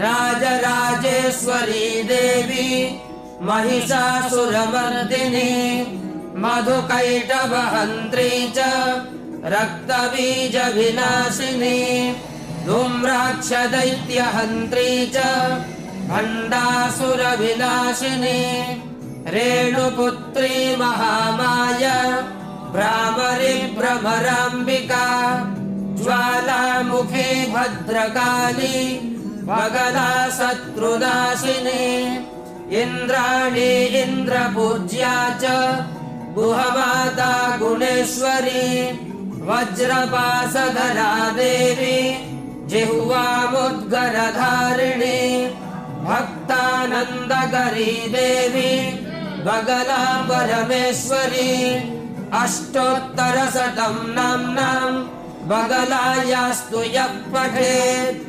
राजराजेश्वरी देवी महिषासुरमर्दिनी मधुकैटभहन्त्री च रक्तबीजविनाशिनी धूम्राक्षदैत्यहन्त्री च भण्डासुरविनाशिनी रेणुपुत्री महामाया भ्रामरी भ्रमराम्बिका ज्वालामुखी भद्रकाली भगदा शत्रुनाशिनी इंद्राणी इंद्रपूज्या च गुहमाता गुणेश्वरी वज्रपाशधरा देवी जिह्वामुद्गरधारिणी भक्तानन्दकरी देवी बगला परमेश्वरी अष्टोत्तरशतं नाम्नां बगलायास्तु यः पठेत्।